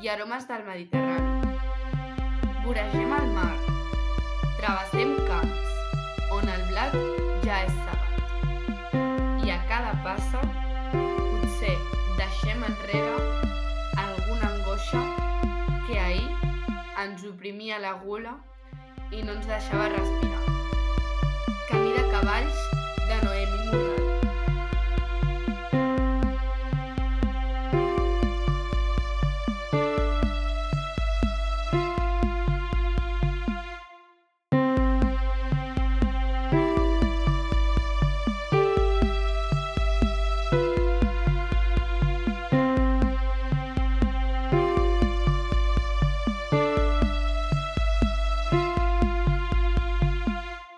i aromes del Mediterrani. Voregem el mar, travessem camps, on el blat ja és segat. I a cada passa, potser deixem enrere alguna angoixa que ahir ens oprimia la gola i no ens deixava respirar. Camí de cavalls de Noemi Morral.